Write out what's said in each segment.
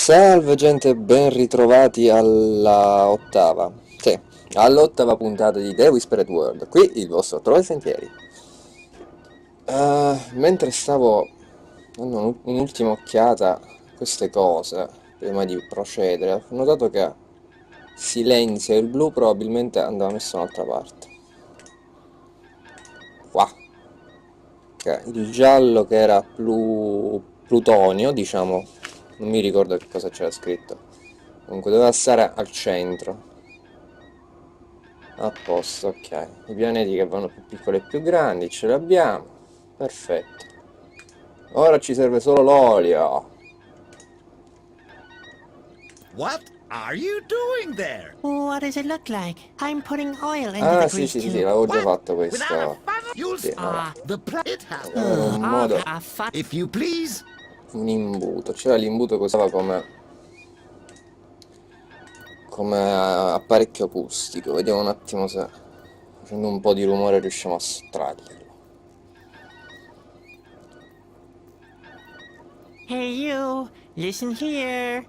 Salve gente, ben ritrovati all'ottava puntata di The Whispered World, qui il vostro Trove Sentieri. Mentre stavo dando un'ultima occhiata a queste cose, prima di procedere, ho notato che silenzio e il blu probabilmente andava messo un'altra parte. Qua. Che il giallo che era plutonio, diciamo, non mi ricordo che cosa c'era scritto. Comunque doveva stare al centro. A posto, ok. I pianeti che vanno più piccoli e più grandi ce li abbiamo. Perfetto. Ora ci serve solo l'olio. What are you doing there? What does it look like? I'm putting oil into Ah the sì grease sì sì, tube. l'avevo già What? fatto Without a questo. funnel, you'll Sì, vabbè. the it has. Avere un modo, If you please. un imbuto. C'era l'imbuto che usava come apparecchio acustico. Vediamo un attimo se facendo un po' di rumore riusciamo a sottrarglielo. Hey you, listen here.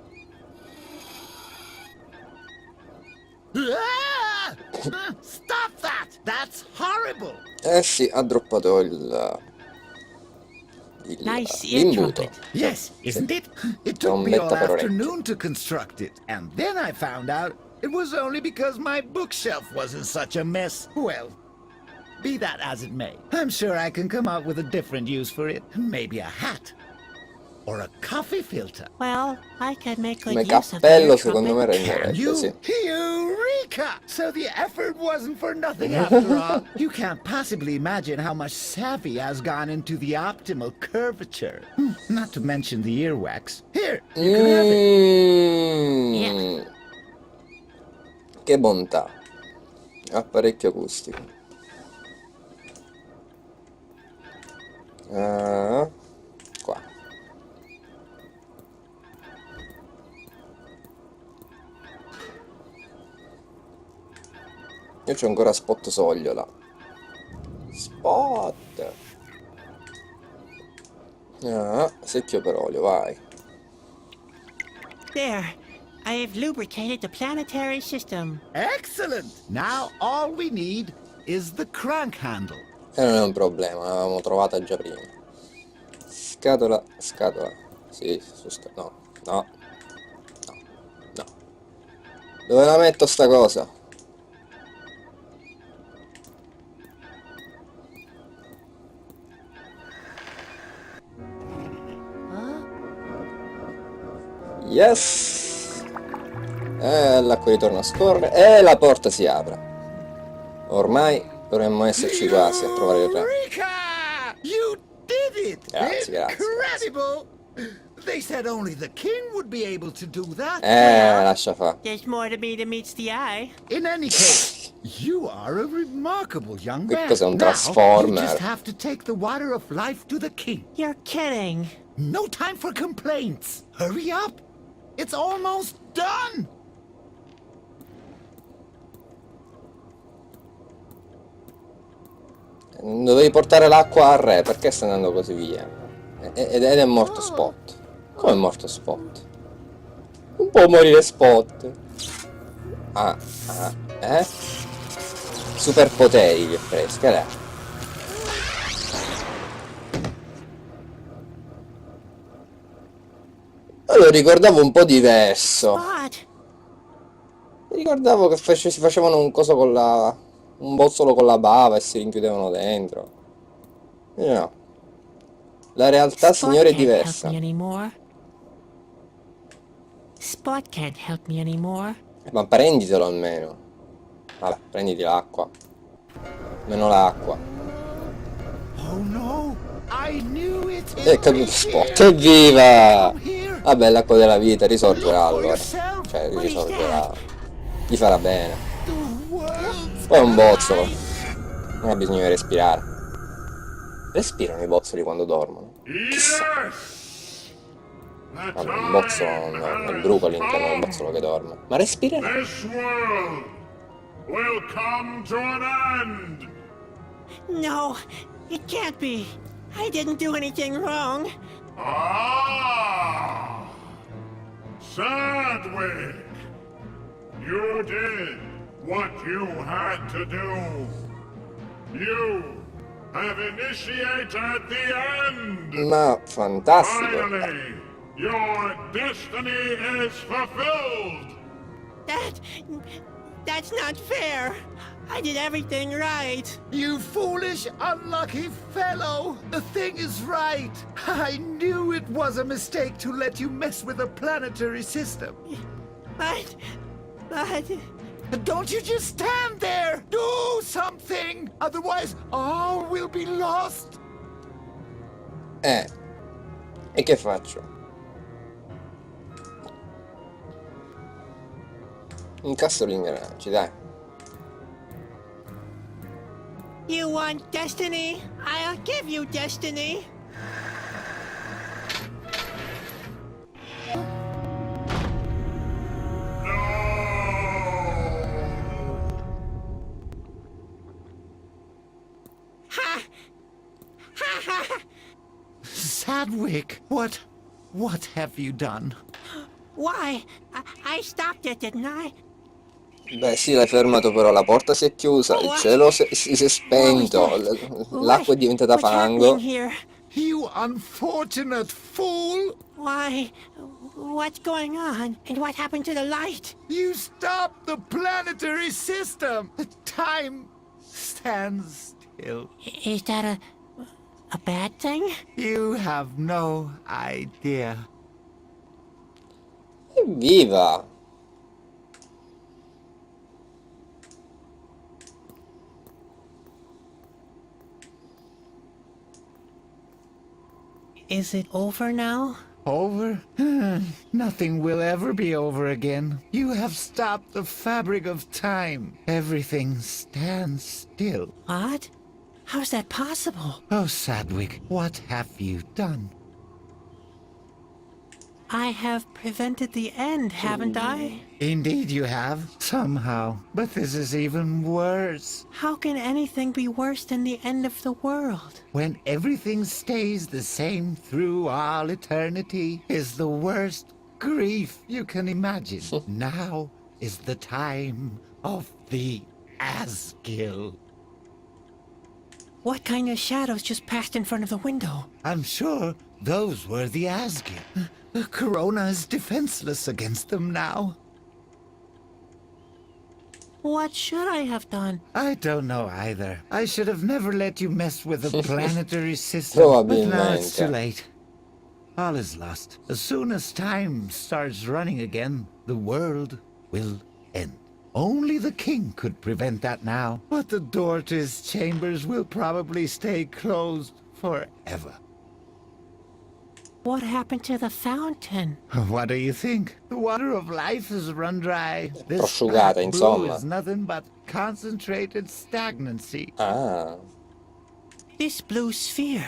Ah! Stop that! That's horrible. Eh sì, ha droppato Nice ear l'imbuto. trumpet. Yes, isn't it? It took me Trombetta all per orecchio. afternoon to construct it, and then I found out it was only because my bookshelf was in such a mess. Well, be that as it may, I'm sure I can come up with a different use for it. Maybe a hat. Or a coffee filter. Well, I could make good Come use of the cappello ear secondo me trumpet. Can renderebbe, you? sì. Eureka! So the effort wasn't for nothing after all. You can't possibly imagine how much savvy has gone into the optimal curvature. Not to mention the earwax. Here, you can have it. Che bontà. Apparecchio acustico. Qua. Io c'ho ancora spot soglio là. Spot. Secchio per olio, vai. There, I have lubricated the planetary system. Excellent! Now all we need is the crank handle. E non è un problema, l'avevamo trovata già prima. Scatola. Sì, no. Dove la metto sta cosa? Yes! E l'acqua ritorna a scorrere e la porta si apre. Ormai dovremmo esserci quasi a trovare il re. Eureka! You did it! Grazie. Incredible! They said only the king would be able to do that. Lascia fa. There's more to me than meets the eye. In any case, you are a remarkable young Che man. cos'è un Now, transformer? you just have to take the water of life to the king. You're kidding. No time for complaints. Hurry up. It's almost done. Dovevi portare l'acqua al re, perché stai andando così via? Ed è morto Spot. Come è morto Spot? Non può morire Spot. Superpoteri gli ho preso, che è? Lo ricordavo un po' diverso. Spot. Ricordavo che si facevano un coso con un bozzolo con la bava e si rinchiudevano dentro. No. La realtà, Spot signore, è can't help diversa. me anymore. Spot can't help me anymore. Ma prenditelo almeno. Vabbè, prenditi l'acqua. Meno l'acqua. Oh no, I knew it. E caduto Spot. Evviva! Vabbè, l'acqua della vita risorgerà allora. Cioè, risorgerà. Gli farà bene. Poi è un bozzolo. Non ha bisogno di respirare. Respirano i bozzoli quando dormono. Chissà. Vabbè, un bozzolo non è il bruco all'interno del bozzolo che dorme. Ma respirerà. This world will come to an end. No, it can't be. I didn't do anything wrong. Ah! Sadwick! You did what you had to do. You have initiated the end. Ma fantastico. Finally, your destiny is fulfilled. That's not fair. I did everything right. You foolish, unlucky fellow! The thing is right. I knew it was a mistake to let you mess with the planetary system. But... Don't you just stand there! Do something! Otherwise, all will be lost. E che faccio? Incasso gli ingranaggi, dai. You want destiny? I'll give you destiny. Ha! Ha ha! Sadwick, what have you done? Why? I stopped it, didn't I? Beh sì, l'hai fermato però, la porta si è chiusa, il cielo si è spento, l'acqua è diventata What's fango. happening here? You unfortunate fool! Why? What's going on? And what happened to the light? You stopped the planetary system! The time stands still. Is that a bad thing? You have no idea. Evviva! Is it over now? Over? Nothing will ever be over again. You have stopped the fabric of time. Everything stands still. What? How's that possible? Oh, Sadwick, what have you done? I have prevented the end, haven't I? Indeed you have, somehow. But this is even worse. How can anything be worse than the end of the world? When everything stays the same through all eternity is the worst grief you can imagine. Now is the time of the Asgill. What kind of shadows just passed in front of the window? I'm sure those were the Asgill. Corona is defenseless against them now. What should I have done? I don't know either. I should have never let you mess with the planetary system. But now it's too late. All is lost. As soon as time starts running again, the world will end. Only the king could prevent that now. But the door to his chambers will probably stay closed forever. What happened to the fountain? What do you think? The water of life has run dry. This Prosciugata, blue insomma. is nothing but concentrated stagnancy. Ah, This blue sphere.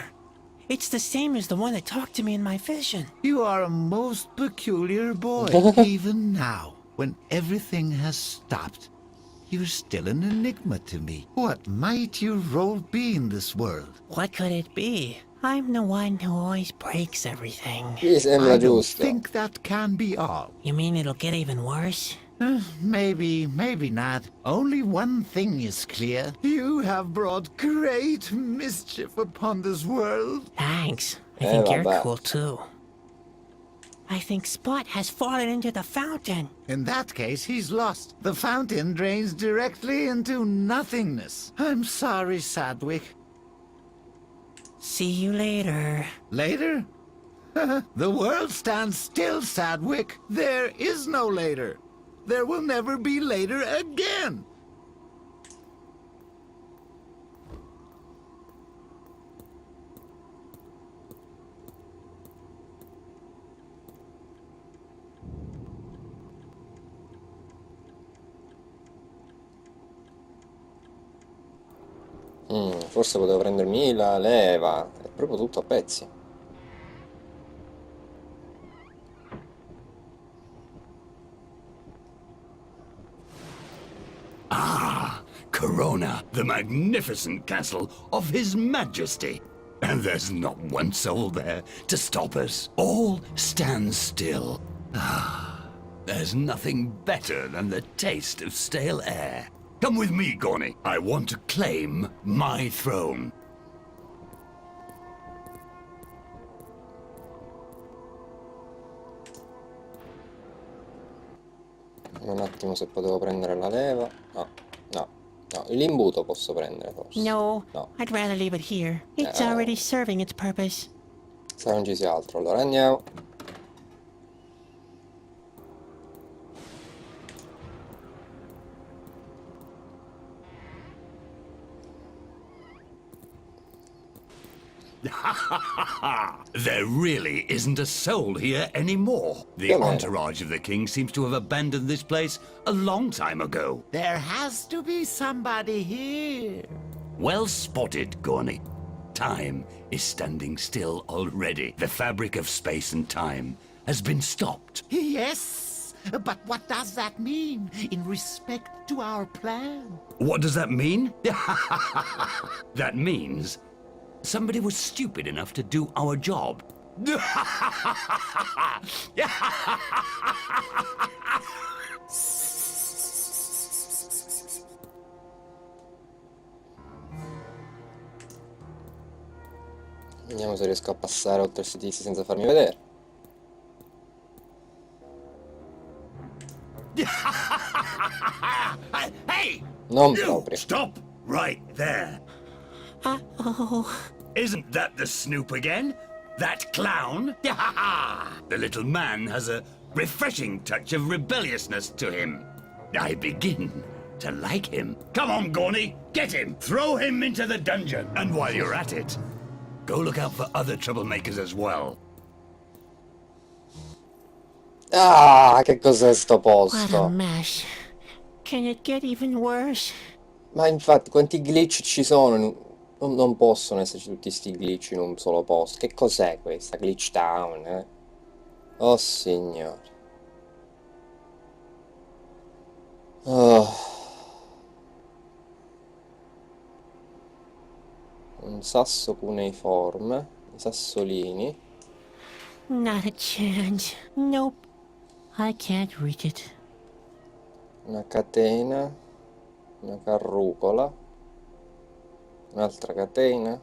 It's the same as the one that talked to me in my vision. You are a most peculiar boy. Even now, when everything has stopped, you're still an enigma to me. What might your role be in this world? What could it be? I'm the one who always breaks everything. mi sembra I don't giusto. think that can be all. You mean it'll get even worse? Maybe not. Only one thing is clear. You have brought great mischief upon this world. Thanks. I think you're vabbè. cool too. I think Spot has fallen into the fountain. In that case, he's lost. The fountain drains directly into nothingness. I'm sorry, Sadwick. See you later. Later? The world stands still, Sadwick. There is no later. There will never be later again. Forse potevo prendermi la leva. È proprio tutto a pezzi. Corona, the magnificent castle of His Majesty. And there's not one soul there to stop us. All stand still. Ah, There's nothing better than the taste of stale air. Come with me, Gorny. I want to claim my throne. Un attimo se potevo prendere la leva. No, no, no. L'imbuto posso prendere forse. No, No. I'd rather leave it here. It's already serving its purpose. Se non ci sia altro, allora andiamo. There really isn't a soul here anymore. The Come on. entourage of the king seems to have abandoned this place a long time ago. There has to be somebody here. Well spotted, Gorny. Time is standing still already. The fabric of space and time has been stopped. Yes, but what does that mean in respect to our plan? What does that mean? That means somebody was stupid enough to do our job. Vediamo se riesco a passare oltre questi tizi senza farmi vedere. Hey! Non You proprio. stop right there. Uh-oh. Isn't that the Snoop again? That clown? The little man has a refreshing touch of rebelliousness to him. I begin to like him. Come on, Gorny, get him! Throw him into the dungeon! And while you're at it, go look out for other troublemakers as well. Ah, che cos'è sto What a posto? mess. Can it get even worse? Ma infatti, quanti glitch ci sono? Non possono esserci tutti sti glitch in un solo posto. Che cos'è questa? Glitch Town, eh? Oh signore. Oh. Un sasso cuneiforme. I sassolini. Not a chance. Nope. I can't reach it. Una catena. Una carrucola. Un'altra catena.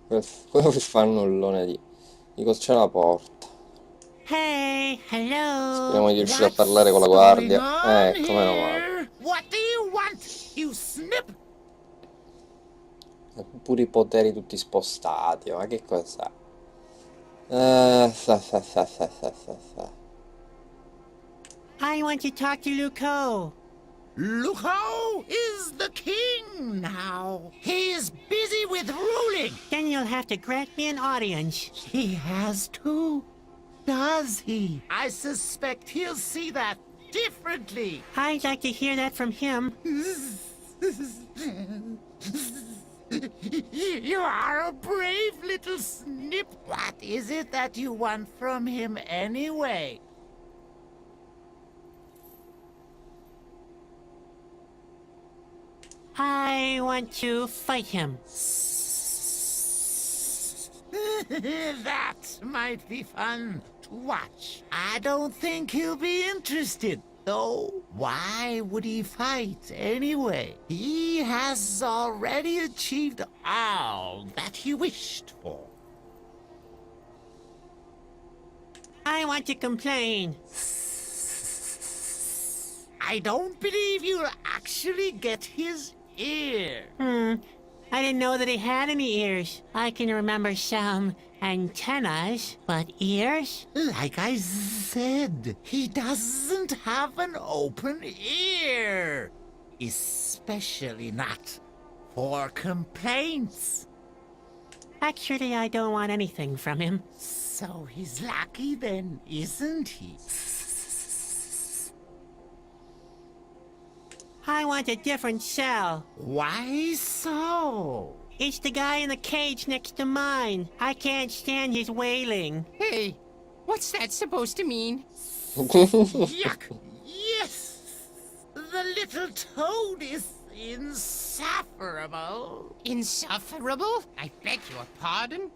Quello che fa il nullone di cosa c'è la porta. Hey, hello. Speriamo di riuscire a parlare con la guardia. Meno male. What do you want, you snip? Pure i poteri tutti spostati. Ma che cos'è? I want to talk to Luco. Luco is the king now. He is busy with ruling. Then you'll have to grant me an audience. He has to, does he? I suspect he'll see that differently. I'd like to hear that from him. You are a brave little snip. What is it that you want from him anyway? I want to fight him. That might be fun to watch. I don't think he'll be interested, though. Why would he fight anyway? He has already achieved all that he wished for. I want to complain. I don't believe you'll actually get his ear. I didn't know that he had any ears. I can remember some antennas, but ears? Like I said, he doesn't have an open ear. Especially not for complaints. Actually, I don't want anything from him. So he's lucky then, isn't he? I want a different cell. Why so? It's the guy in the cage next to mine. I can't stand his wailing. Hey, what's that supposed to mean? Yuck! Yes! The little toad is insufferable. Insufferable? I beg your pardon?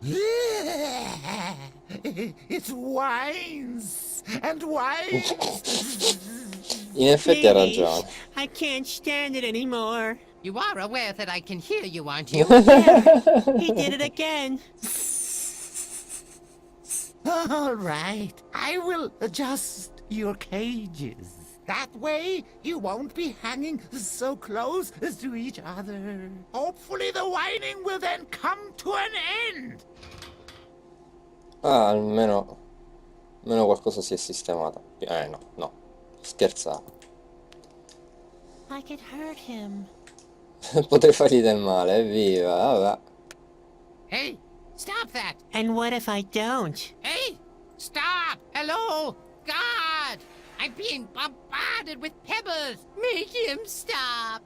It whines nice and wise. In effetti ha Please, ragione. I can't stand it anymore. You are aware that I can hear you, aren't you? He did it again. All right, I will adjust your cages. That way, you won't be hanging so close to each other. Hopefully the whining will then come to an end. Ah, almeno qualcosa si è sistemata. No, scherzavo. I could hurt him. Potrei fargli del male, evviva, vabbè. Hey, stop that! And what if I don't? Hey, stop! Hello? God! I'm being bombarded with pebbles! Make him stop!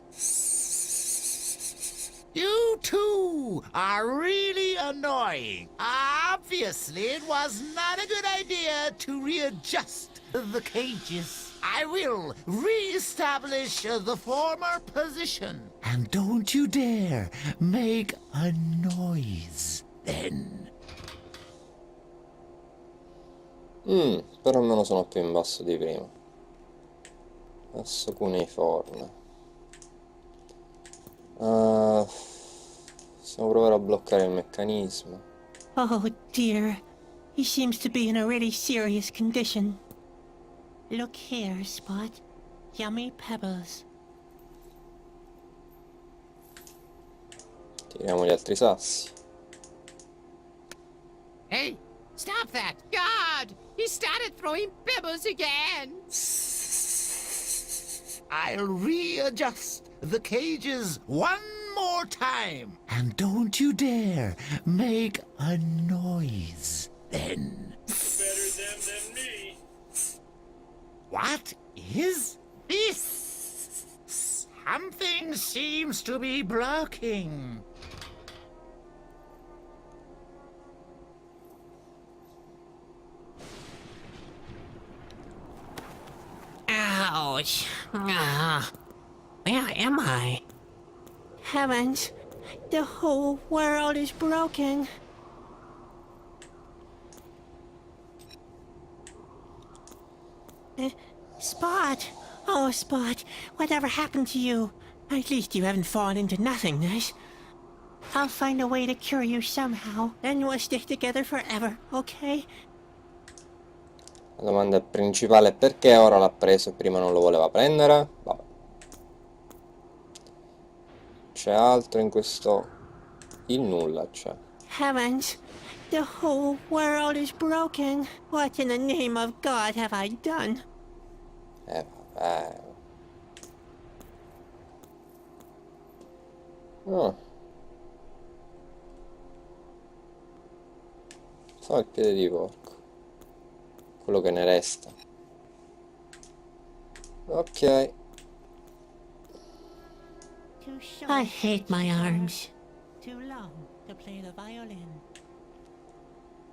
You two are really annoying. Obviously, it was not a good idea to readjust the cages. I will re-establish the former position. And don't you dare make a noise then. Però almeno sono più in basso di prima. Adesso cuneiforme. Possiamo provare a bloccare il meccanismo. Oh dear. He seems to be in a really serious condition. Look here, Spot. Yummy pebbles. Tiriamo gli altri sassi. Hey, stop that! God! He started throwing pebbles again! I'll readjust the cages one more time. And don't you dare make a noise then. Better them than me. What is this? Something seems to be blocking. Ouch. Where am I? Heavens. The whole world is broken. Spot. Oh, Spot. Whatever happened to you? At least you haven't fallen into nothingness. I'll find a way to cure you somehow, and we'll stick together forever, okay? La domanda principale è perché ora l'ha preso e prima non lo voleva prendere? Vabbè. C'è altro in questo... Il nulla c'è. Heavens, the whole world is broken. What in the name of God have I done? Vabbè. Oh. Fa il piede di porco. Quello che ne resta. Ok. I hate my arms. Too long to play the violin.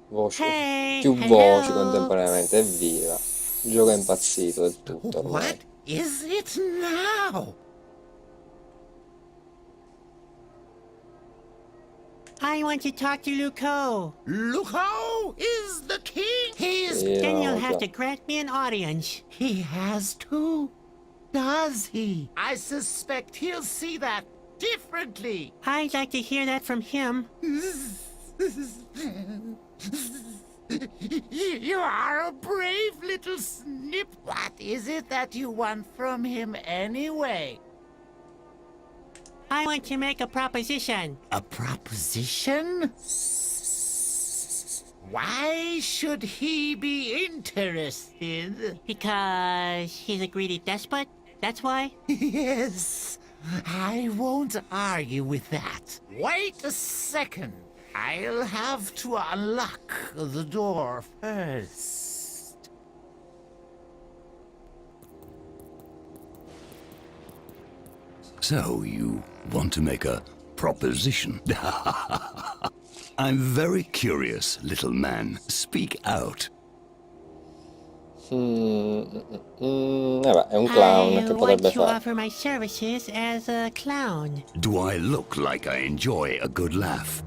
Voci. Hey, Più hello. voci contemporaneamente, evviva. Il gioco è impazzito del tutto ormai. What is it now? I want to talk to Luco. Luco is the king. He's... Sì, Then you'll no, have già. to grant me an audience. He has to. Does he? I suspect he'll see that differently. I'd like to hear that from him. You are a brave little snip. What is it that you want from him anyway? I want to make a proposition. A proposition? Why should he be interested? Because he's a greedy despot? That's why? Yes, I won't argue with that. Wait a second. I'll have to unlock the door first. So, you want to make a proposition? I'm very curious, little man. Speak out. Vabbè, è un clown I che want potrebbe to fare. offer my services as a clown. Do I look like I enjoy a good laugh?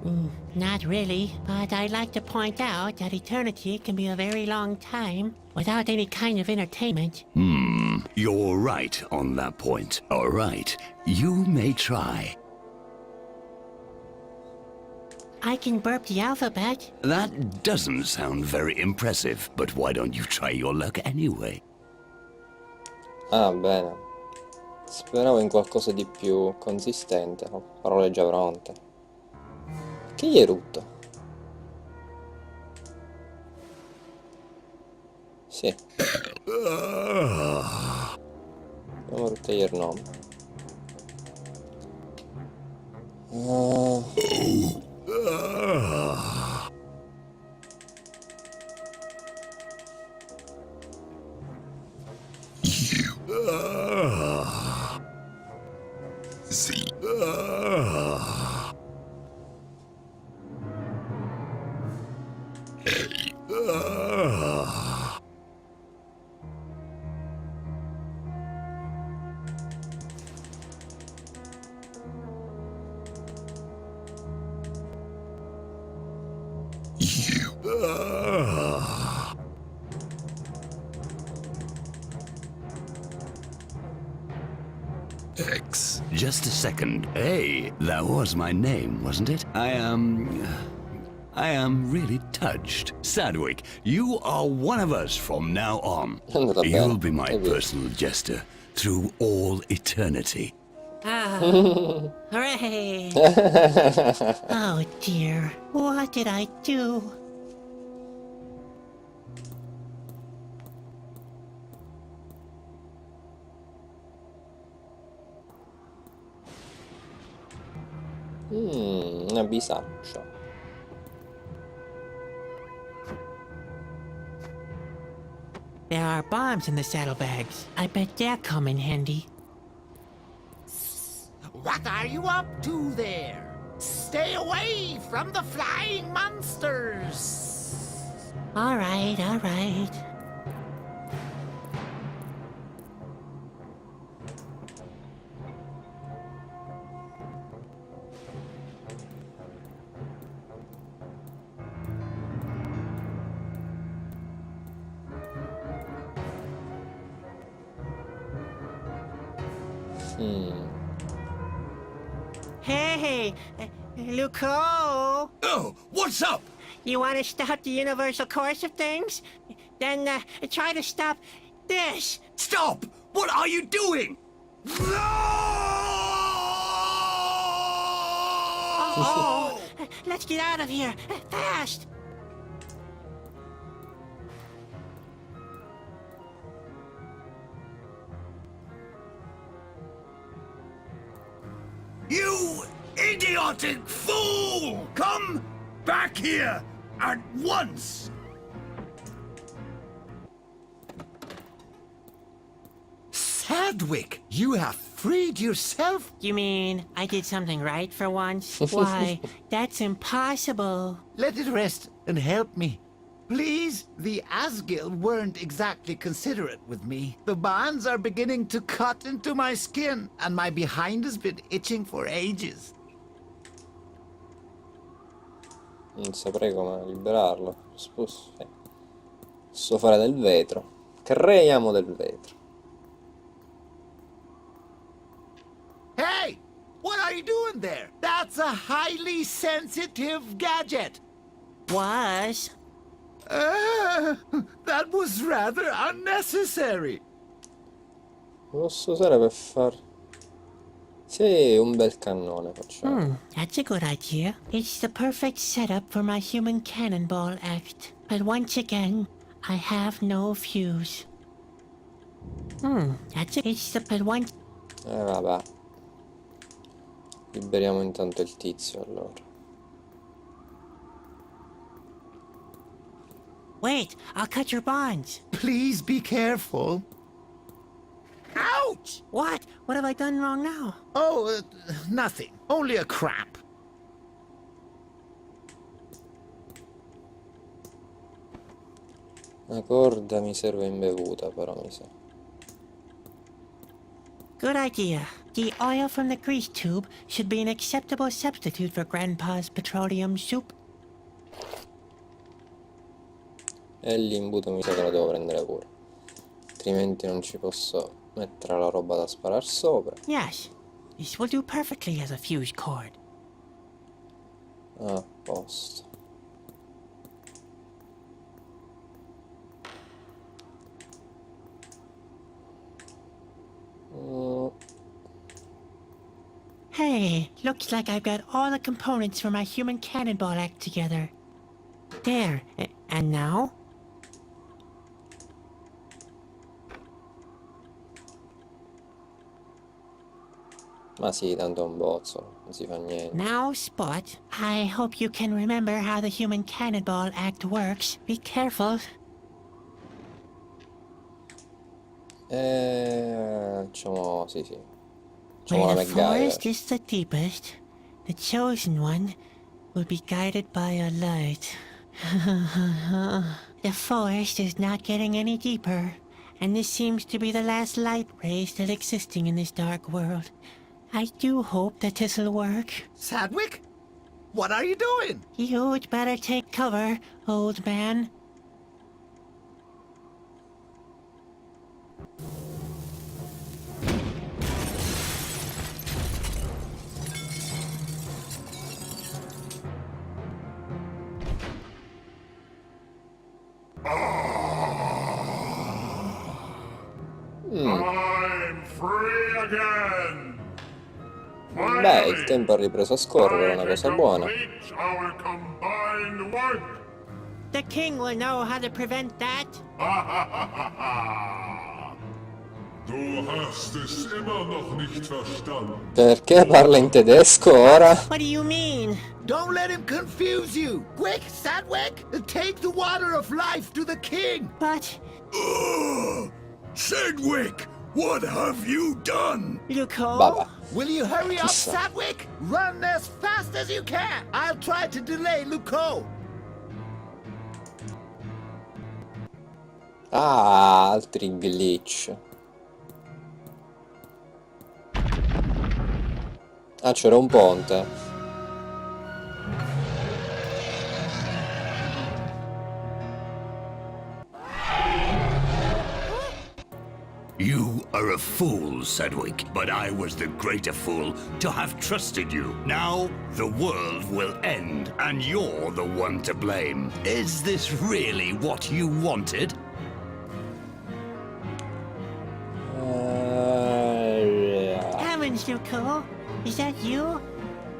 Not really, but I'd like to point out that eternity can be a very long time without any kind of entertainment. You're right on that point. All right, you may try. I can burp the alphabet. That doesn't sound very impressive, but why don't you try your luck anyway? Ah, bene. Speravo in qualcosa di più consistente. Ho parole già pronte. Che gli hai rotto? Sì. Abbiamo rotto il nome. See. X. Just a second. Hey, that was my name, wasn't it? I am really touched. Sadwick, you are one of us from now on. È andata You'll bene. be my È vero. personal jester through all eternity. Ah, hooray! Oh dear, what did I do? Una bisaccia. There are bombs in the saddlebags. I bet they'll come in handy. What are you up to there? Stay away from the flying monsters! All right, all right. Hey, Luco! Oh, what's up? You want to stop the universal course of things? Then try to stop this. Stop! What are you doing? Oh, let's get out of here fast. You idiotic fool! Come back here at once! Sadwick, you have freed yourself? You mean I did something right for once? Why, that's impossible. Let it rest and help me. Please, the Asgil weren't exactly considerate with me. The bonds are beginning to cut into my skin, and my behind has been itching for ages. Non saprei come liberarlo. Posso fare del vetro. Creiamo del vetro. Hey! What are you doing there? That's a highly sensitive gadget. Was? That was rather unnecessary. Lo posso usare per far... Sì, un bel cannone facciamo. That's a good idea. It's the perfect setup for my human cannonball act. But once again, I have no fuse. It's the but one. Vabbè. Liberiamo intanto il tizio allora. Wait, I'll cut your bonds. Please be careful. Ouch! What? What have I done wrong now? Oh, nothing. Only a cramp. Una corda mi serve imbevuta, però mi sa. Good idea. The oil from the grease tube should be an acceptable substitute for Grandpa's petroleum soup. E l'imbuto mi sa che lo devo prendere pure. Altrimenti non ci posso mettere la roba da sparare sopra. Yes, this will do perfectly as a fuse cord. A posto. Hey, looks like I've got all the components for my human cannonball act together. There, and now? Ma sì, tanto è un bozzolo, non si fa niente. Now, Spot, I hope you can remember how the human cannonball act works. Be careful. Facciamo, sì, sì. Facciamo Where la the forest MacGyver. is the deepest, the chosen one will be guided by a light. The forest is not getting any deeper, and this seems to be the last light ray still existing in this dark world. I do hope that this'll work. Sadwick? What are you doing? You'd better take cover, old man. I'm free again. Beh, il tempo ha ripreso a scorrere, è una cosa buona. Complete our combined work. The king will know how to prevent that. Du hast es immer noch nicht verstanden. Perché parla in tedesco ora? What do you mean? Don't let him confuse you. Quick, Sadwick, take the water of life to the king. But, Sedgwick, what have you done? Luco? Vabbè. Will you hurry up, Chissà. Sadwick? Run as fast as you can. I'll try to delay Luco. Ah, altri glitch. Ah, c'era un ponte. You are a fool, Sedgwick, but I was the greater fool to have trusted you. Now the world will end, and you're the one to blame. Is this really what you wanted? Heavens, Luco. Is that you?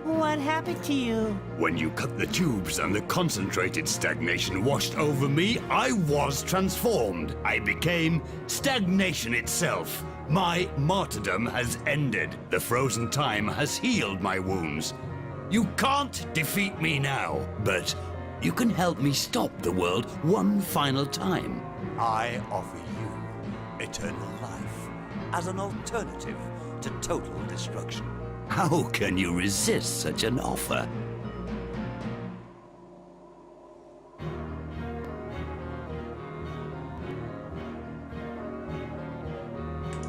What happened to you? When you cut the tubes and the concentrated stagnation washed over me, I was transformed. I became stagnation itself. My martyrdom has ended. The frozen time has healed my wounds. You can't defeat me now, but you can help me stop the world one final time. I offer you eternal life as an alternative to total destruction. How can you resist such an offer?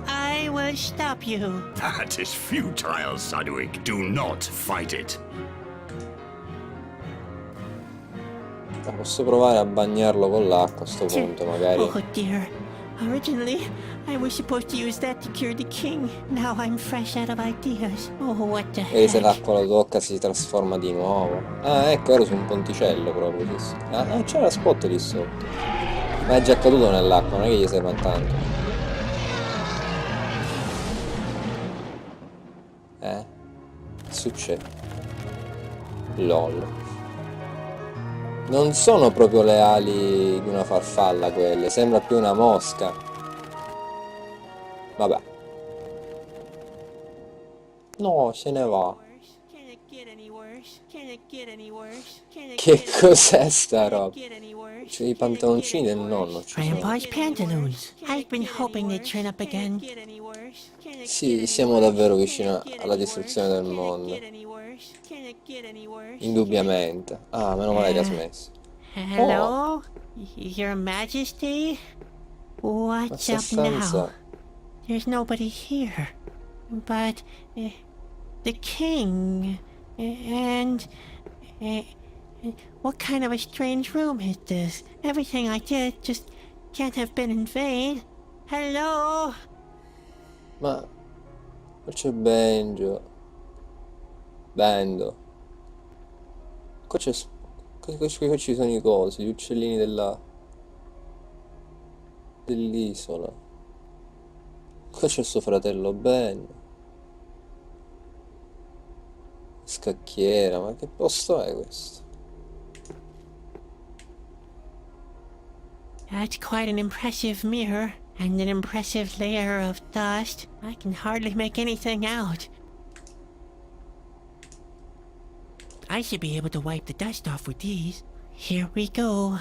I will stop you. That is futile, Sedgwick. Do not fight it. Posso provare a bagnarlo con l'acqua a sto punto, magari. Oh dear. Originally, I was supposed to use that to cure the king. Now I'm fresh out of ideas. Oh, what the E se heck? l'acqua lo tocca si trasforma di nuovo. Ah, ecco, ero su un ponticello proprio lì. Ah, c'era Spot lì sotto. Ma è già caduto nell'acqua, non è che gli serve tanto. Che succede? LOL. Non sono proprio le ali di una farfalla quelle, sembra più una mosca. Vabbè. No, se ne va. Can it get any worse? Can it get any worse? Can it Che get any cos'è worse? sta Can it roba? get any worse? C'è i Can it pantaloncini get del any nonno, worse? ci sono. Grandpa's pantaloons. Can I've it been get any hoping they'd worse? turn up Can it again. get any worse? Can it Sì, get siamo any davvero worse? vicino Can it get alla any distruzione worse? del Can it mondo. get any worse? Can it get any worse? Indubbiamente. Ah, meno male che ha smesso. Hello? Your Majesty? What's up Abbastanza. now? There's nobody here. But the king and what kind of a strange room is this? Everything I did just can't have been in vain. Hello? Ma c'è Benjo. Bendo. Qua c'è. Qua ci sono i cosi, gli uccellini dell'isola. Qua c'è suo fratello Ben. Scacchiera, ma che posto è questo? That's quite an impressive mirror, and an impressive layer of dust. I can hardly make anything out. I should be able to wipe the dust off with these. Here we go.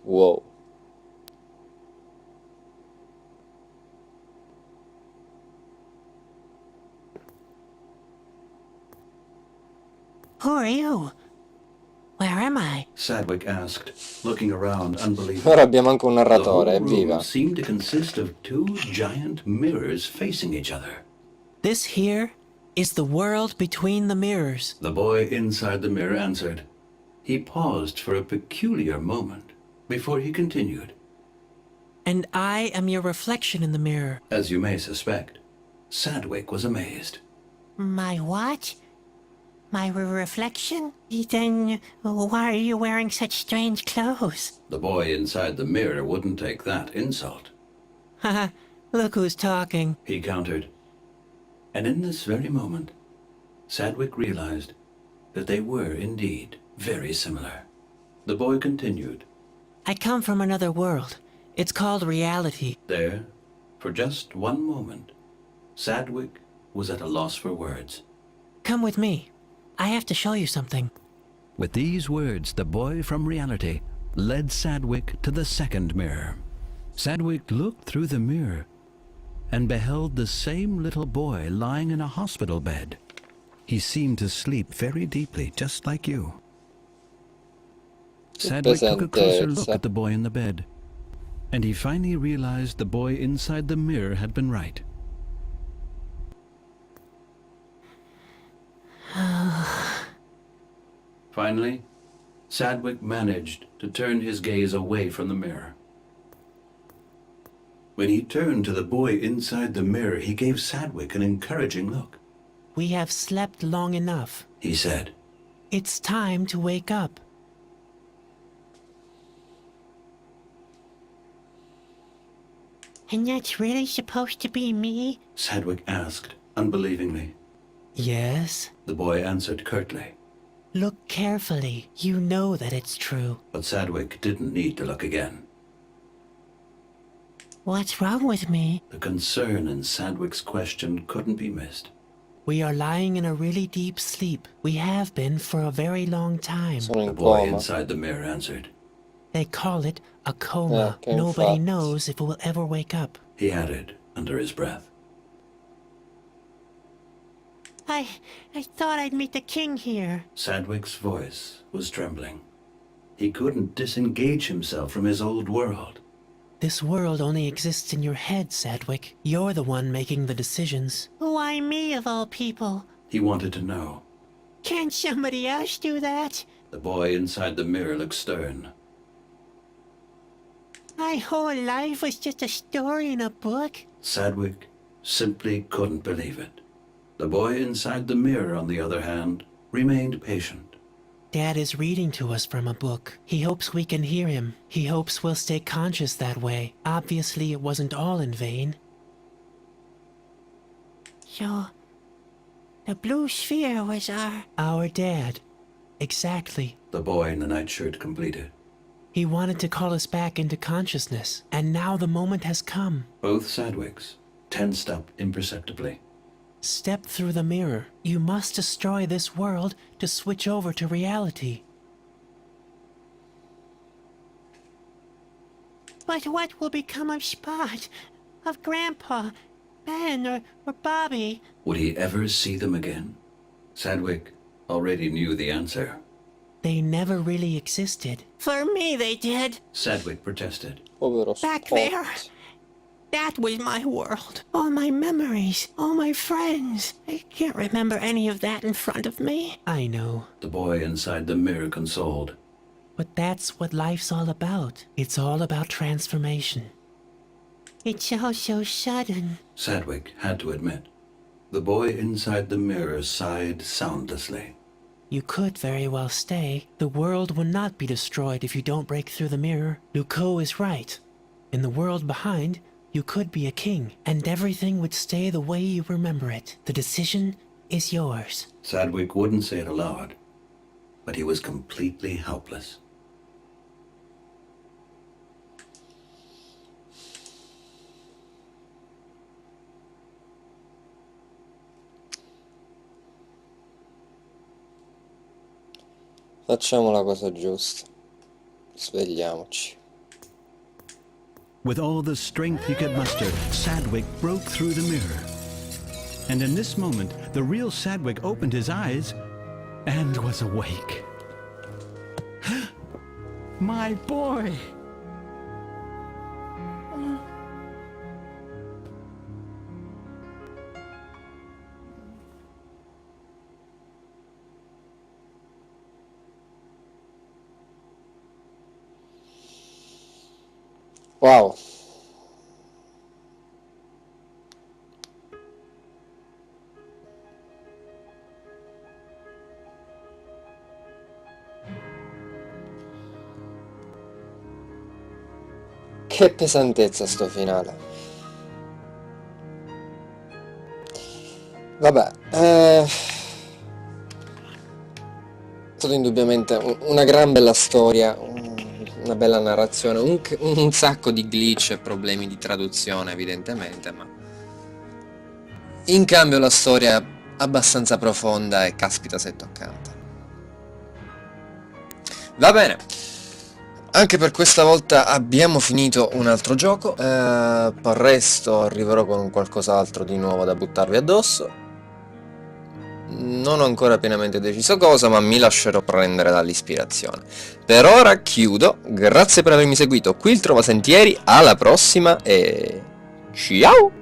Wow. Who are you? Where am I? Sadwick asked, looking around unbelieving. Ora abbiamo anche un The narratore, whole room evviva. seemed to consist of two giant mirrors facing each other. This here is the world between the mirrors. The boy inside the mirror answered. He paused for a peculiar moment before he continued. And I am your reflection in the mirror. As you may suspect, Sadwick was amazed. My what? My reflection? Then why are you wearing such strange clothes? The boy inside the mirror wouldn't take that insult. Haha, look who's talking. He countered. And in this very moment, Sadwick realized that they were indeed very similar. The boy continued. I come from another world. It's called reality. There, for just one moment, Sadwick was at a loss for words. Come with me. I have to show you something. With these words, the boy from reality led Sadwick to the second mirror. Sadwick looked through the mirror and beheld the same little boy lying in a hospital bed. He seemed to sleep very deeply, just like you. Sadwick took a closer look at the boy in the bed, and he finally realized the boy inside the mirror had been right. Finally, Sadwick managed to turn his gaze away from the mirror. When he turned to the boy inside the mirror, he gave Sadwick an encouraging look. We have slept long enough. He said, It's time to wake up. And that's really supposed to be me? Sadwick asked, unbelievingly. Yes? The boy answered curtly. Look carefully. You know that it's true. But Sadwick didn't need to look again. What's wrong with me? The concern in Sadwick's question couldn't be missed. We are lying in a really deep sleep. We have been for a very long time. Sono The in boy coma. inside the mirror answered. They call it a coma. che Nobody infatti. knows if it will ever wake up. He added under his breath. I thought I'd meet the king here. Sadwick's voice was trembling. He couldn't disengage himself from his old world. This world only exists in your head, Sadwick. You're the one making the decisions. Why me of all people? He wanted to know. Can't somebody else do that? The boy inside the mirror looked stern. My whole life was just a story in a book. Sadwick simply couldn't believe it. The boy inside the mirror, on the other hand, remained patient. Dad is reading to us from a book. He hopes we can hear him. He hopes we'll stay conscious that way. Obviously, it wasn't all in vain. So, the blue sphere was Our dad. Exactly. The boy in the nightshirt completed. He wanted to call us back into consciousness, and now the moment has come. Both Sadwicks tensed up imperceptibly. Step through the mirror. You must destroy this world to switch over to reality. But what will become of Spot, of Grandpa, Ben, or Bobby? Would he ever see them again? Sadwick already knew the answer. They never really existed. For me they did. Sadwick protested. Povero Back Spot. there. That was my world. All my memories, all my friends. I can't remember any of that in front of me. I know. The boy inside the mirror consoled. But that's what life's all about. It's all about transformation. It's all so sudden. Sadwick had to admit. The boy inside the mirror sighed soundlessly. You could very well stay. The world will not be destroyed if you don't break through the mirror. Lucot is right. In the world behind, you could be a king, and everything would stay the way you remember it. The decision is yours. Sadwick wouldn't say it aloud, but he was completely helpless. Facciamo la cosa giusta. Svegliamoci. With all the strength he could muster, Sadwick broke through the mirror. And in this moment, the real Sadwick opened his eyes and was awake. My boy! Wow. Che pesantezza sto finale. Vabbè, è stata indubbiamente una gran bella storia, una bella narrazione, un sacco di glitch e problemi di traduzione evidentemente, ma in cambio la storia è abbastanza profonda e caspita se toccante. Va bene, anche per questa volta abbiamo finito un altro gioco, presto arriverò con qualcos'altro di nuovo da buttarvi addosso. Non ho ancora pienamente deciso cosa, ma mi lascerò prendere dall'ispirazione. Per ora chiudo, grazie per avermi seguito, qui il Trovasentieri, alla prossima e ciao!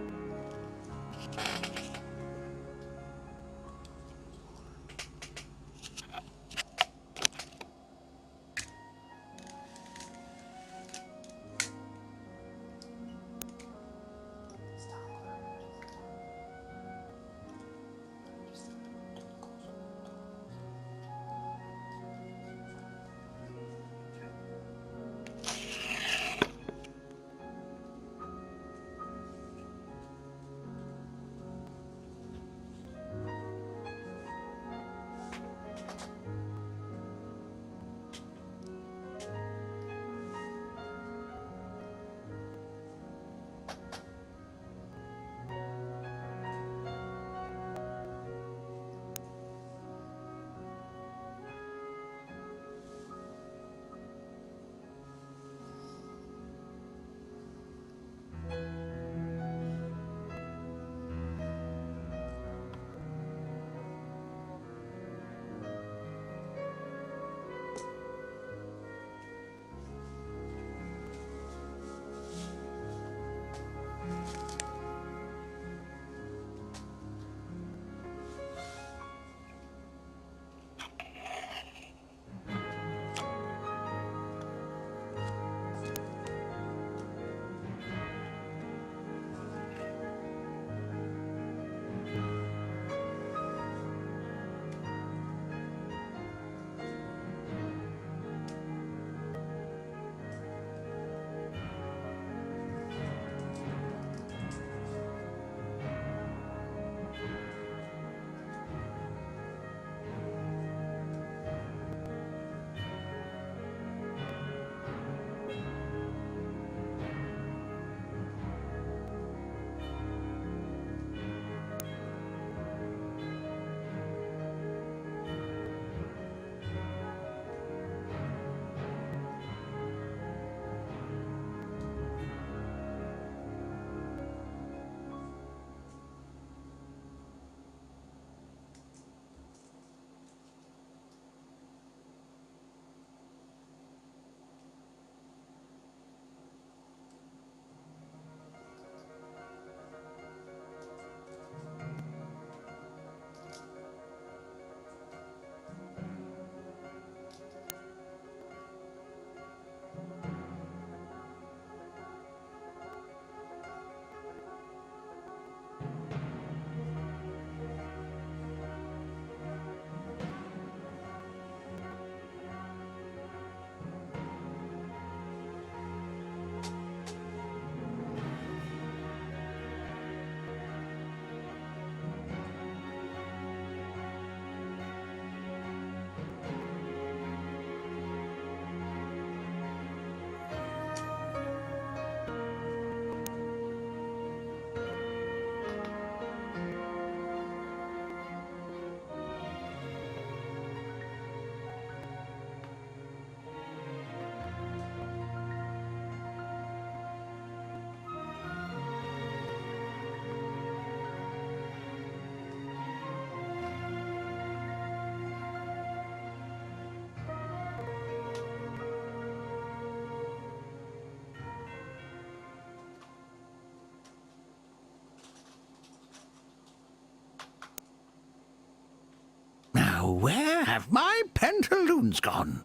have my pantaloons gone?